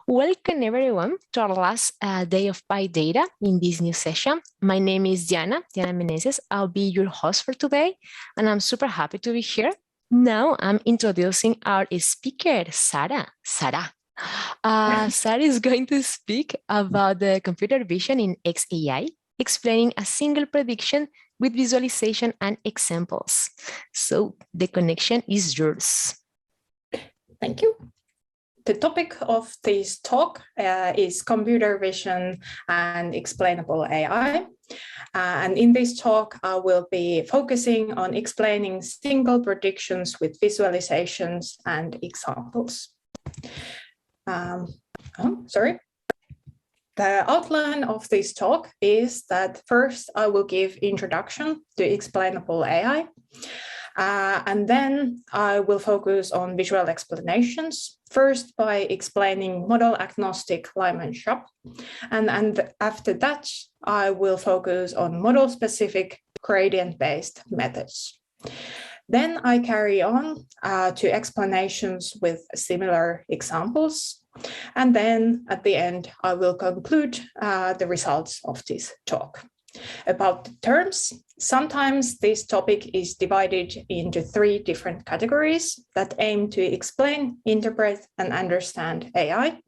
Welcome everyone to our last day of PyData in this new session. My name is Diana Meneses. I'll be your host for today, and I'm super happy to be here. Now I'm introducing our speaker, Sara. Sara is going to speak about the computer vision in XAI, explaining a single prediction with visualization and examples. So the connection is yours. Thank you. The topic of this talk is computer vision and explainable AI. And in this talk, I will be focusing on explaining single predictions with visualizations and examples. The outline of this talk is that first I will give introduction to explainable AI. And then I will focus on visual explanations, first by explaining model agnostic Lyman shop. And after that, I will focus on model specific gradient-based methods. Then I carry on to explanations with similar examples. And then at the end, I will conclude the results of this talk. About the terms, sometimes this topic is divided into 3 different categories that aim to explain, interpret, and understand AI.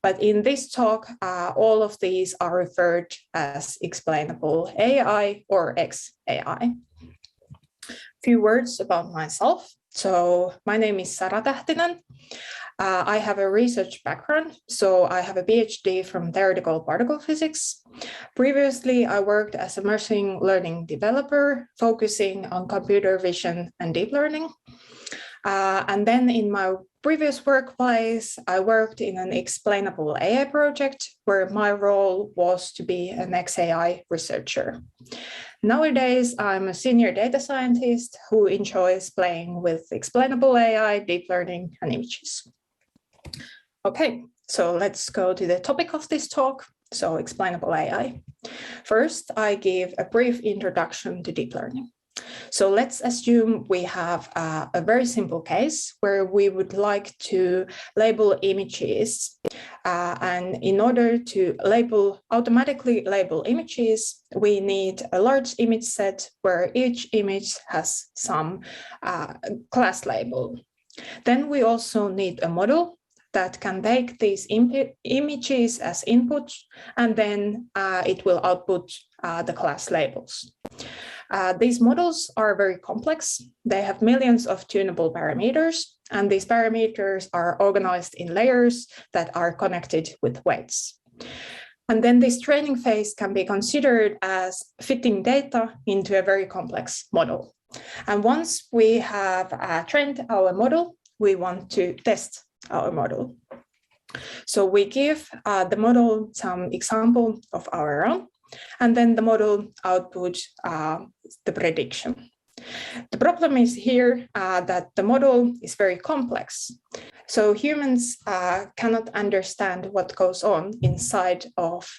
But in this talk, all of these are referred as explainable AI or XAI. Few words about myself. So my name is Sara Tähtinen. I have a research background, so I have a PhD from theoretical particle physics. Previously, I worked as a machine learning developer, focusing on computer vision and deep learning. And then in my previous workplace, I worked in an explainable AI project where my role was to be an XAI researcher. Nowadays, I'm a senior data scientist who enjoys playing with explainable AI, deep learning, and images. Okay, so let's go to the topic of this talk, so explainable AI. First, I give a brief introduction to deep learning. So let's assume we have a very simple case where we would like to label images. And in order to automatically label images, we need a large image set where each image has some class label. Then we also need a model that can take these images as input, and then it will output the class labels. These models are very complex. They have millions of tunable parameters, and these parameters are organized in layers that are connected with weights. And then this training phase can be considered as fitting data into a very complex model. And once we have trained our model, we want to test our model. So we give the model some example of our own, and then the model outputs the prediction. The problem is here that the model is very complex. So humans cannot understand what goes on inside of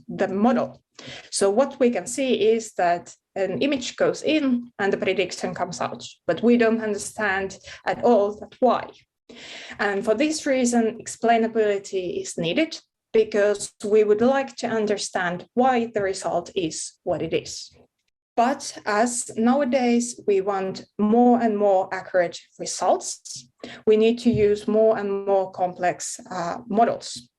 the model. So what we can see is that an image goes in and the prediction comes out, but we don't understand at all that why. And for this reason, explainability is needed, because we would like to understand why the result is what it is. But as nowadays we want more and more accurate results, we need to use more and more complex models.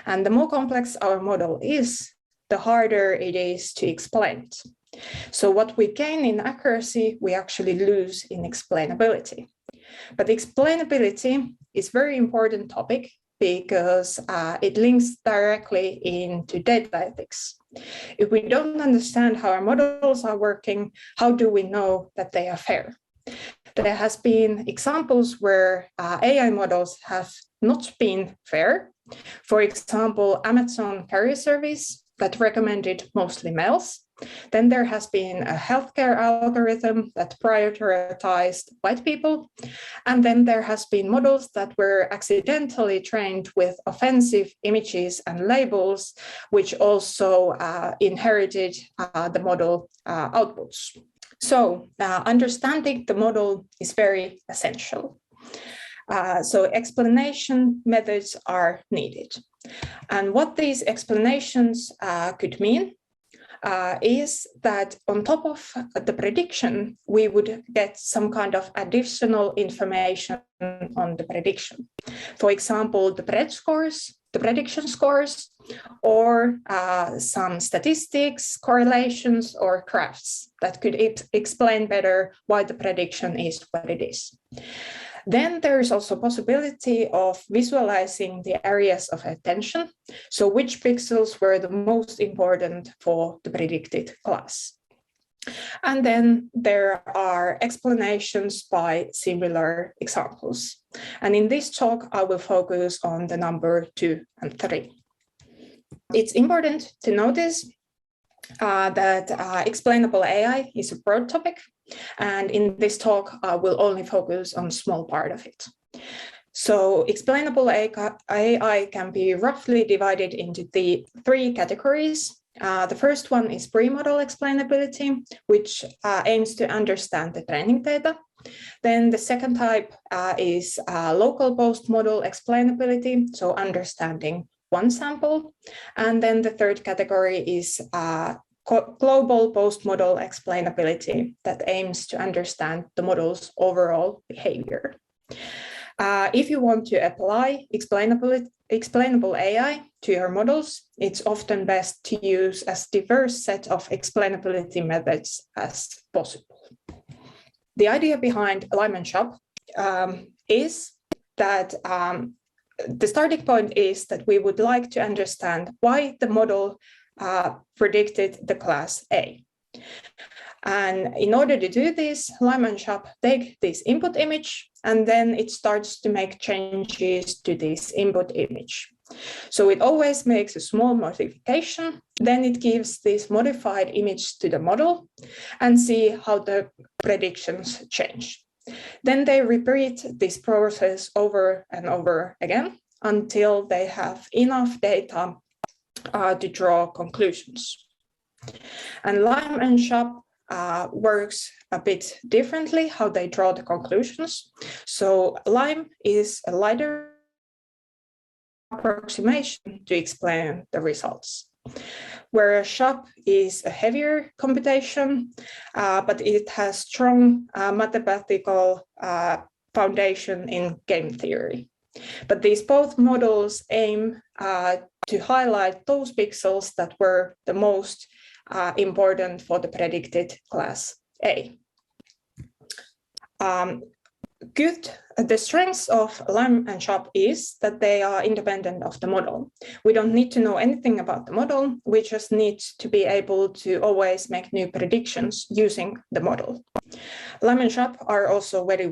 And the more complex our model is, the harder it is to explain it. So what we gain in accuracy, we actually lose in explainability. But explainability is a very important topic because it links directly into data ethics. If we don't understand how our models are working, how do we know that they are fair? There has been examples where AI models have not been fair. For example, Amazon Carrier Service that recommended mostly males. Then there has been a healthcare algorithm that prioritized white people. And then there has been models that were accidentally trained with offensive images and labels, which also inherited the model outputs. So understanding the model is very essential. So explanation methods are needed. And what these explanations could mean is that on top of the prediction, we would get some kind of additional information on the prediction. For example, the prediction scores, or some statistics, correlations, or graphs that could explain better why the prediction is what it is. Then there is also possibility of visualizing the areas of attention. So which pixels were the most important for the predicted class. And then there are explanations by similar examples. And in this talk, I will focus on the number 2 and 3. It's important to notice that explainable AI is a broad topic. And in this talk, I will only focus on a small part of it. So explainable AI can be roughly divided into the 3 categories. The first one is pre-model explainability, which aims to understand the training data. Then the second type is local post-model explainability, so understanding one sample. And then the third category is global post-model explainability that aims to understand the model's overall behavior. If you want to apply explainable AI to your models, it's often best to use as diverse set of explainability methods as possible. The idea behind Lyman Shop is that the starting point is that we would like to understand why the model predicted the class A. And in order to do this, Lyman Shop takes this input image, and then it starts to make changes to this input image. So it always makes a small modification, then it gives this modified image to the model and see how the predictions change. Then they repeat this process over and over again until they have enough data to draw conclusions. And Lyman Shop works a bit differently how they draw the conclusions. So Lyme is a lighter approximation to explain the results, whereas Shop is a heavier computation, but it has strong mathematical foundation in game theory. But these both models aim to highlight those pixels that were the most important for the predicted class A. The strengths of Lyme and Shop is that they are independent of the model. We don't need to know anything about the model. We just need to be able to always make new predictions using the model. Lyme and Shop are also very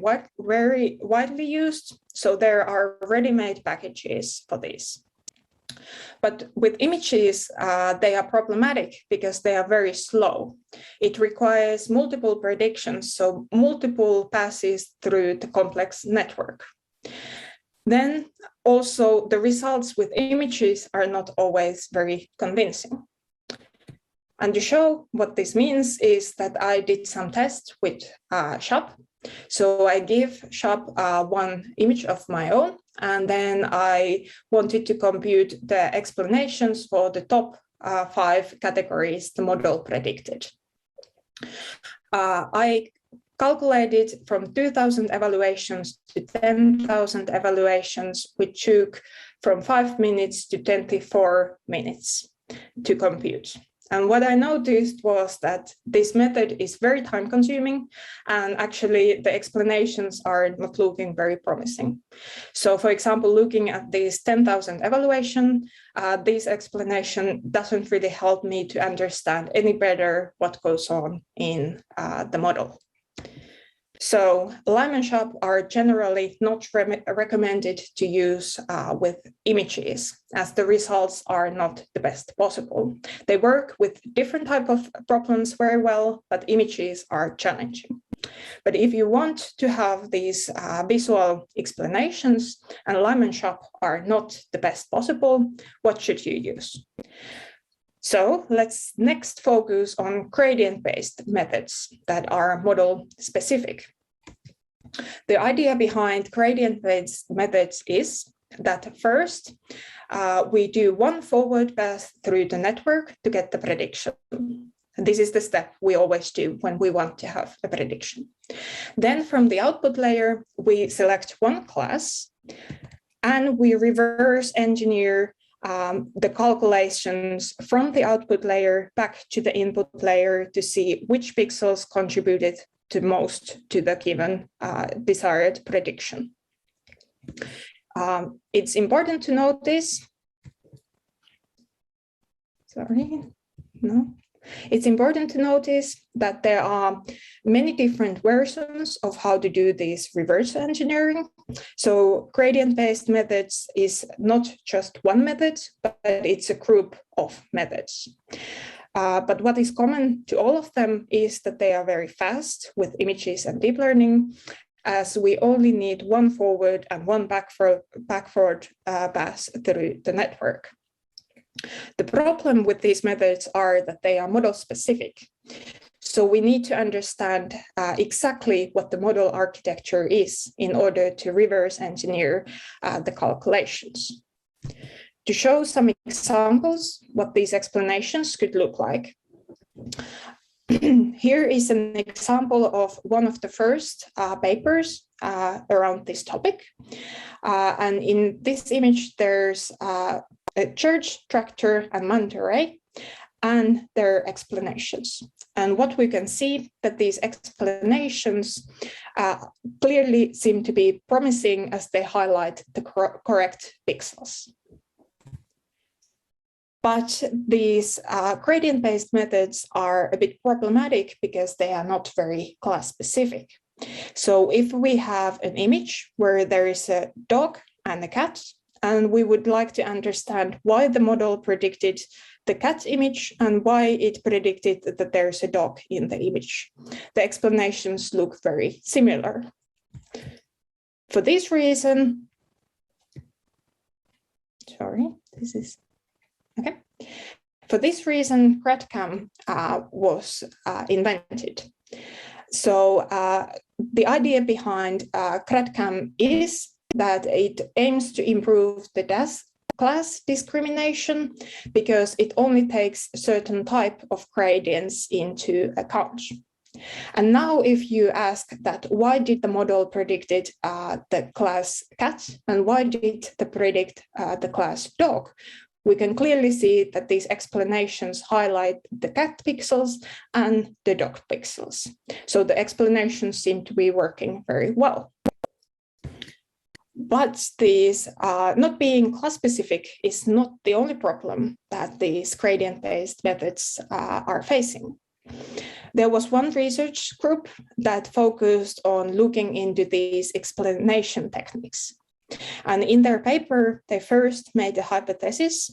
widely used, so there are ready-made packages for this. But with images, they are problematic because they are very slow. It requires multiple predictions, so multiple passes through the complex network. Then also the results with images are not always very convincing. And to show what this means is that I did some tests with Shop. So I give Shop one image of my own, and then I wanted to compute the explanations for the top 5 categories the model predicted. I calculated from 2,000 evaluations to 10,000 evaluations, which took from 5 minutes to 24 minutes to compute. And what I noticed was that this method is very time consuming, and actually the explanations are not looking very promising. So for example, looking at this 10,000 evaluation, this explanation doesn't really help me to understand any better what goes on in the model. So Lyme and Shop are generally not recommended to use with images, as the results are not the best possible. They work with different types of problems very well, but images are challenging. But if you want to have these visual explanations, and Lyme and Shop are not the best possible, what should you use? So let's next focus on gradient-based methods that are model-specific. The idea behind gradient-based methods is that first, we do one forward pass through the network to get the prediction. This is the step we always do when we want to have a prediction. Then from the output layer, we select one class and we reverse engineer the calculations from the output layer back to the input layer to see which pixels contributed the most to the given desired prediction. It's important to notice, it's important to notice that there are many different versions of how to do this reverse engineering. So gradient-based methods is not just one method, but it's a group of methods. But what is common to all of them is that they are very fast with images and deep learning, as we only need one forward and one backward pass through the network. The problem with these methods are that they are model specific. So we need to understand exactly what the model architecture is in order to reverse engineer the calculations. To show some examples what these explanations could look like. Here is an example of one of the first papers around this topic. And in this image, there's a church, tractor, and manta ray, and their explanations. And what we can see that these explanations clearly seem to be promising as they highlight the correct pixels. But these gradient-based methods are a bit problematic because they are not very class-specific. So if we have an image where there is a dog and a cat, and we would like to understand why the model predicted the cat image and why it predicted that there's a dog in the image, the explanations look very similar. For this reason, For this reason, GradCam was invented. So the idea behind GradCam is that it aims to improve the class discrimination because it only takes a certain type of gradients into account. And now if you ask that why did the model predicted the class cat and why did it predict the class dog, we can clearly see that these explanations highlight the cat pixels and the dog pixels. So the explanations seem to be working very well. But these not being class-specific is not the only problem that these gradient-based methods are facing. There was one research group that focused on looking into these explanation techniques. And in their paper, they first made a hypothesis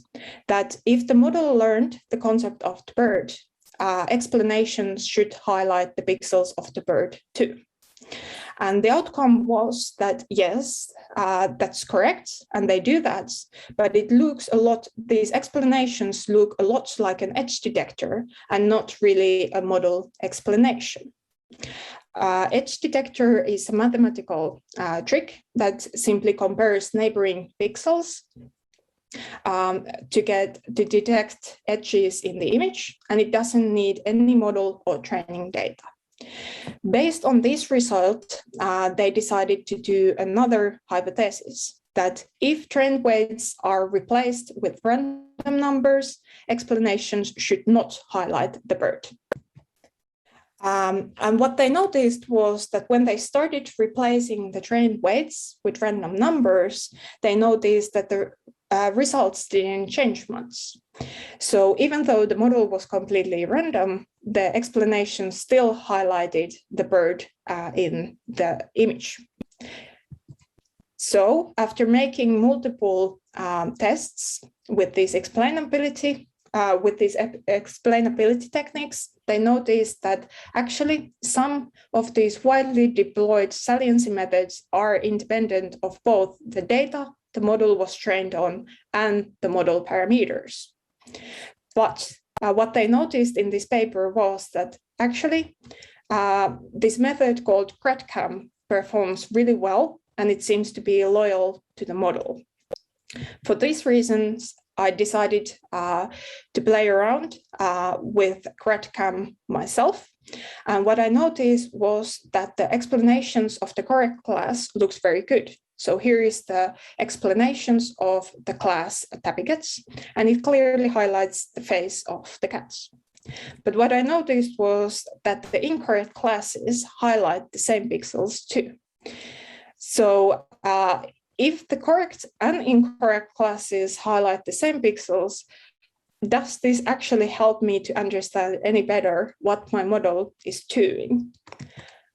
that if the model learned the concept of the bird, explanations should highlight the pixels of the bird too. And the outcome was that, yes, that's correct, and they do that, but it looks a lot, these explanations look a lot like an edge detector and not really a model explanation. Edge detector is a mathematical trick that simply compares neighboring pixels to detect edges in the image, and it doesn't need any model or training data. Based on this result, they decided to do another hypothesis that if trend weights are replaced with random numbers, explanations should not highlight the bird. And what they noticed was that when they started replacing the trained weights with random numbers, they noticed that the results didn't change much. So even though the model was completely random, the explanation still highlighted the bird in the image. So after making multiple tests with these explainability techniques, they noticed that actually some of these widely deployed saliency methods are independent of both the data the model was trained on and the model parameters. But what they noticed in this paper was that actually this method called GradCam performs really well, and it seems to be loyal to the model. For these reasons, I decided to play around with GradCam myself. And what I noticed was that the explanations of the correct class looks very good. So here is the explanations of the class tabby cats, and it clearly highlights the face of the cats. But what I noticed was that the incorrect classes highlight the same pixels too. So if the correct and incorrect classes highlight the same pixels, does this actually help me to understand any better what my model is doing?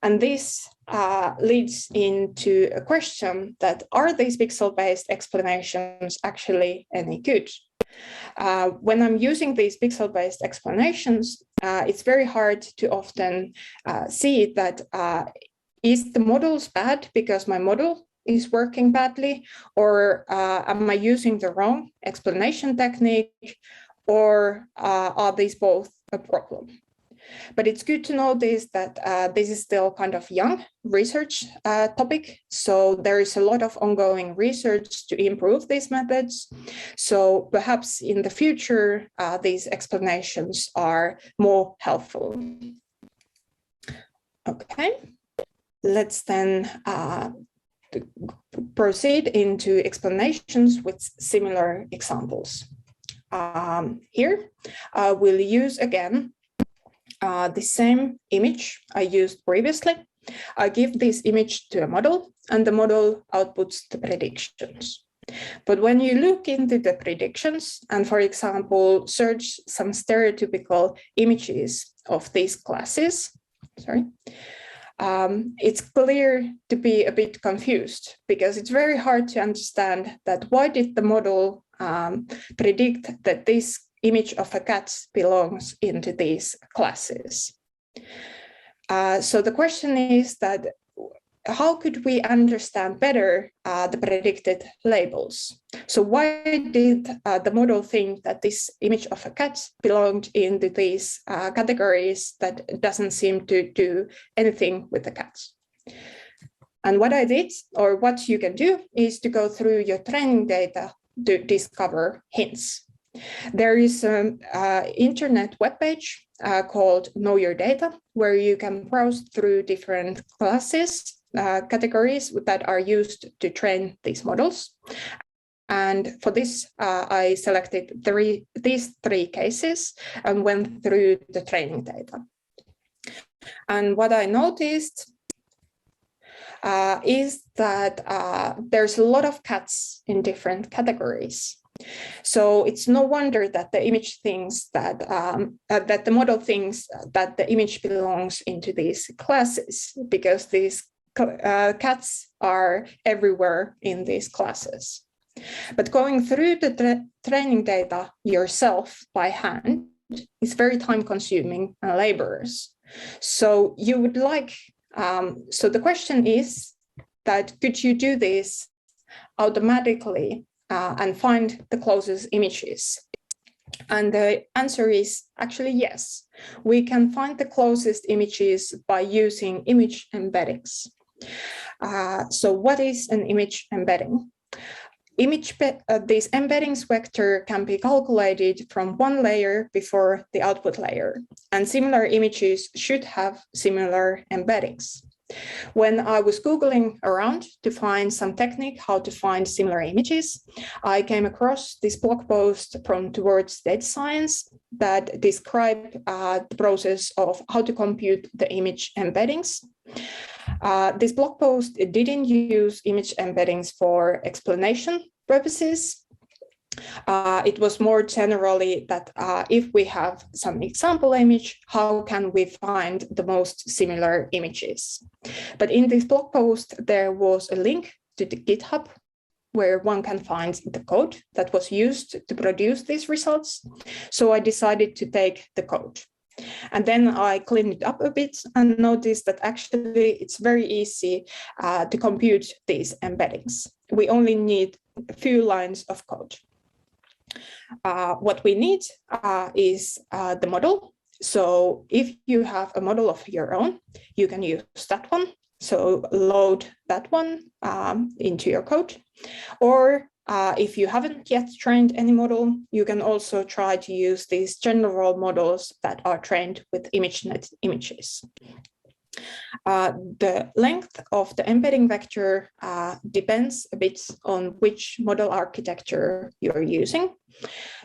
And this leads into a question that, are these pixel-based explanations actually any good? When I'm using these pixel-based explanations, it's very hard to often see that is the models bad because my model is working badly, or am I using the wrong explanation technique, or are these both a problem? But it's good to notice that this is still kind of young research topic. So there is a lot of ongoing research to improve these methods. So perhaps in the future, these explanations are more helpful. Okay, let's then proceed into explanations with similar examples. Here, I will use again the same image I used previously. I give this image to a model, and the model outputs the predictions. But when you look into the predictions and, for example, search some stereotypical images of these classes, it's clear to be a bit confused, because it's very hard to understand that why did the model predict that this image of a cat belongs into these classes. So the question is that how could we understand better the predicted labels? So why did the model think that this image of a cat belonged into these categories that doesn't seem to do anything with the cats? And what I did, or what you can do, is to go through your training data to discover hints. There is an internet webpage called Know Your Data, where you can browse through different classes, categories that are used to train these models. And for this, I selected these three cases and went through the training data. And what I noticed is that there's a lot of cats in different categories. So it's no wonder that the image thinks that that the model thinks that the image belongs into these classes, because these cats are everywhere in these classes. But going through the training data yourself by hand is very time-consuming and laborious. So you would like, so the question is that could you do this automatically and find the closest images? And the answer is actually yes. We can find the closest images by using image embeddings. So what is an image embedding? This embeddings vector can be calculated from one layer before the output layer, and similar images should have similar embeddings. When I was Googling around to find some technique how to find similar images, I came across this blog post from Towards Data Science that described the process of how to compute the image embeddings. This blog post didn't use image embeddings for explanation purposes. It was more generally that if we have some example image, how can we find the most similar images? But in this blog post, there was a link to the GitHub where one can find the code that was used to produce these results. So I decided to take the code. And then I cleaned it up a bit and noticed that actually it's very easy to compute these embeddings. We only need a few lines of code. What we need is the model. So if you have a model of your own, you can use that one. So load that one into your code. Or if you haven't yet trained any model, you can also try to use these general models that are trained with ImageNet images. The length of the embedding vector depends a bit on which model architecture you're using.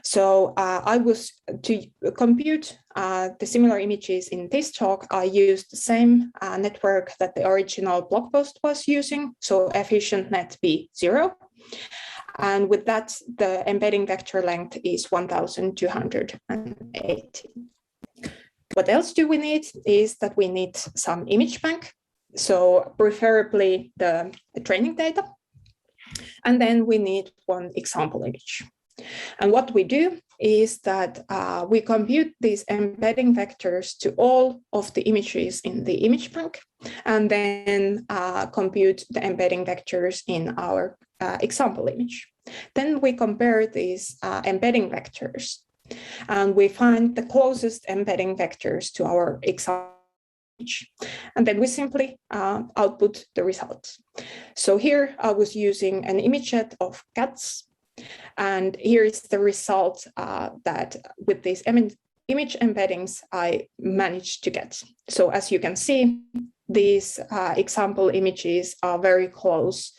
So to compute the similar images in this talk, I used the same network that the original blog post was using, so efficient-net v0. And with that, the embedding vector length is 1280. What else do we need is that we need some image bank, so preferably the training data. And then we need one example image. And what we do is that we compute these embedding vectors to all of the images in the image bank, and then compute the embedding vectors in our example image. Then we compare these embedding vectors, and we find the closest embedding vectors to our example image. And then we simply output the results. So here I was using an image set of cats. And here is the result that with these image embeddings I managed to get. So as you can see, these example images are very close.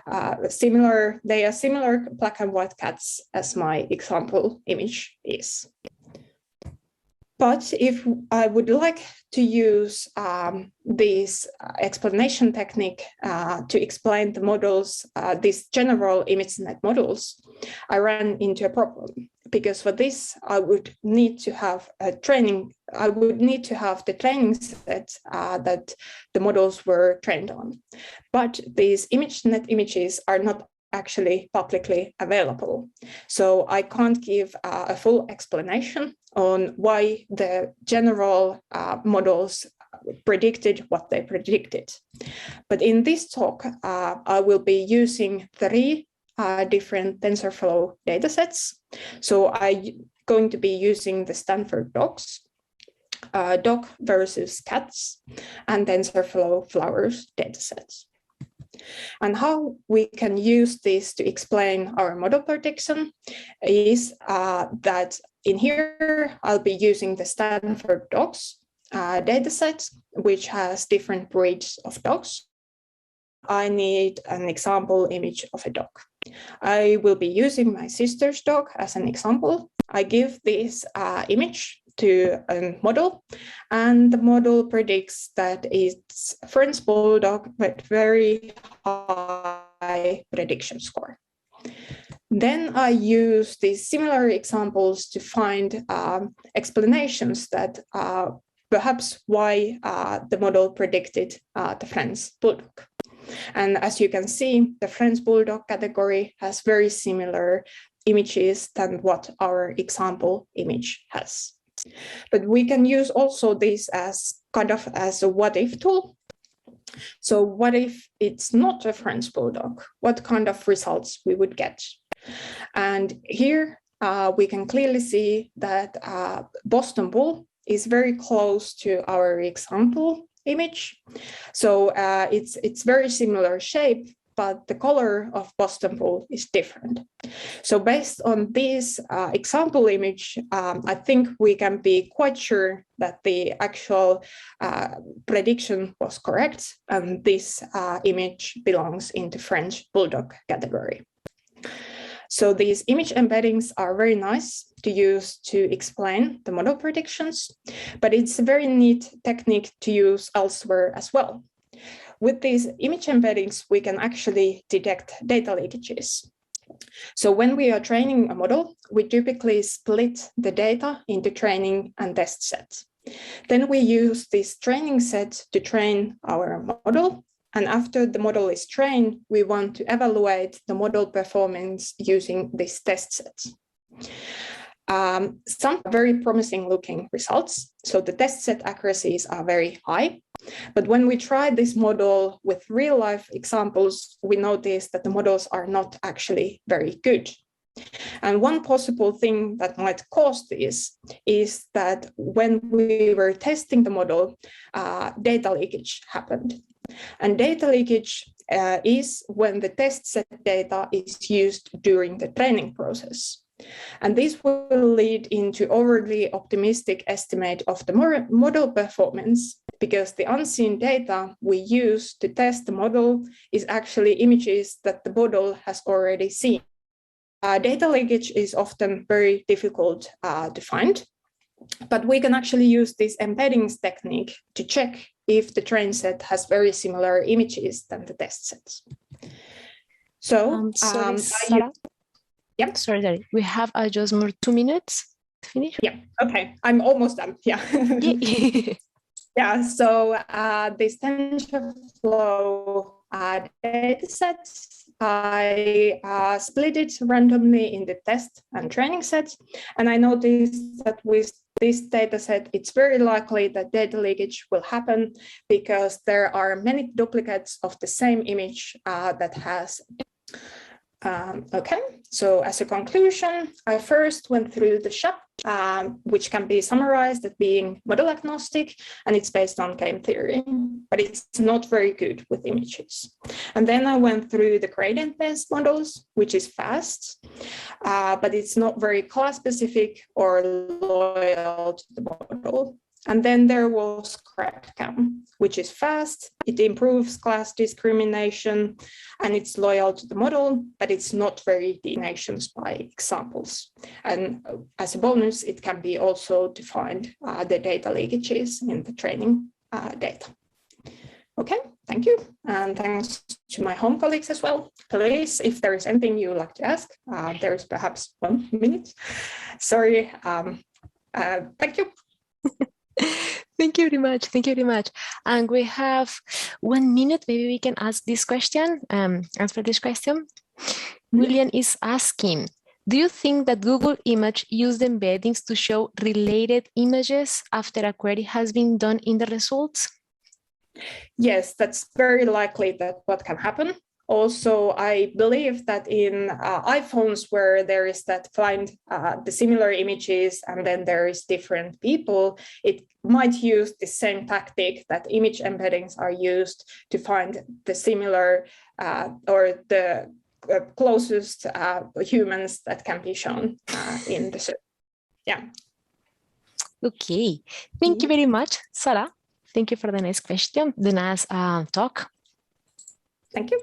They are similar black and white cats as my example image is. But if I would like to use this explanation technique to explain the models, these general ImageNet models, I ran into a problem, because for this I would need to have the training set that the models were trained on. But these ImageNet images are not actually publicly available. So I can't give a full explanation on why the general models predicted what they predicted. But in this talk, I will be using 3 different TensorFlow datasets. So I'm going to be using the Stanford dogs, dog versus cats, and TensorFlow flowers datasets. And how we can use this to explain our model prediction is that in here, I'll be using the Stanford dogs dataset, which has different breeds of dogs. I need an example image of a dog. I will be using my sister's dog as an example. I give this image to a model, and the model predicts that it's a French bulldog with very high prediction score. Then I use these similar examples to find explanations that perhaps why the model predicted the French bulldog. And as you can see, the French bulldog category has very similar images than what our example image has. But we can use also this as kind of as a what if tool. So what if it's not a French bulldog? What kind of results we would get? And here we can clearly see that Boston Bull is very close to our example image. So it's very similar shape, but the color of Boston Bull is different. So based on this example image, I think we can be quite sure that the actual prediction was correct, and this image belongs in the French bulldog category. So these image embeddings are very nice to use to explain the model predictions, but it's a very neat technique to use elsewhere as well. With these image embeddings, we can actually detect data leakages. So when we are training a model, we typically split the data into training and test sets. Then we use this training set to train our model. And after the model is trained, we want to evaluate the model performance using these test sets. Some very promising looking results. So the test set accuracies are very high. But when we try this model with real life examples, we notice that the models are not actually very good. And one possible thing that might cause this is that when we were testing the model, data leakage happened. And data leakage is when the test set data is used during the training process. And this will lead into overly optimistic estimate of the model performance, because the unseen data we use to test the model is actually images that the model has already seen. Data leakage is often very difficult to find, but we can actually use this embeddings technique to check if the train set has very similar images than the test sets. So, Sara? Yeah. Sorry, we have just more 2 minutes to finish. Yeah, okay, I'm almost done. Yeah. Yeah, so this TensorFlow data sets, I split it randomly in the test and training sets. And I noticed that with this data set, it's very likely that data leakage will happen because there are many duplicates of the same image that has. Okay, so as a conclusion, I first went through the SHAP, which can be summarized as being model agnostic, and it's based on game theory, but it's not very good with images. And then I went through the gradient-based models, which is fast, but it's not very class-specific or loyal to the model. And then there was CRADCAM, which is fast, it improves class discrimination, and it's loyal to the model, but it's not very definitions by examples. And as a bonus, it can be also defined the data leakages in the training data. Okay, thank you. And thanks to my home colleagues as well. Please, if there is anything you would like to ask, there is perhaps 1 minute. Sorry, thank you. Thank you very much. Thank you very much. And we have 1 minute. Maybe we can ask this question, answer this question. William is asking, do you think that Google Image used embeddings to show related images after a query has been done in the results? Yes, that's very likely that what can happen. Also, I believe that in iPhones where there is that find the similar images and then there is different people, it might use the same tactic that image embeddings are used to find the similar or the closest humans that can be shown in the search. Yeah. Okay, thank you very much, Sara. Thank you for the nice question, the nice talk. Thank you.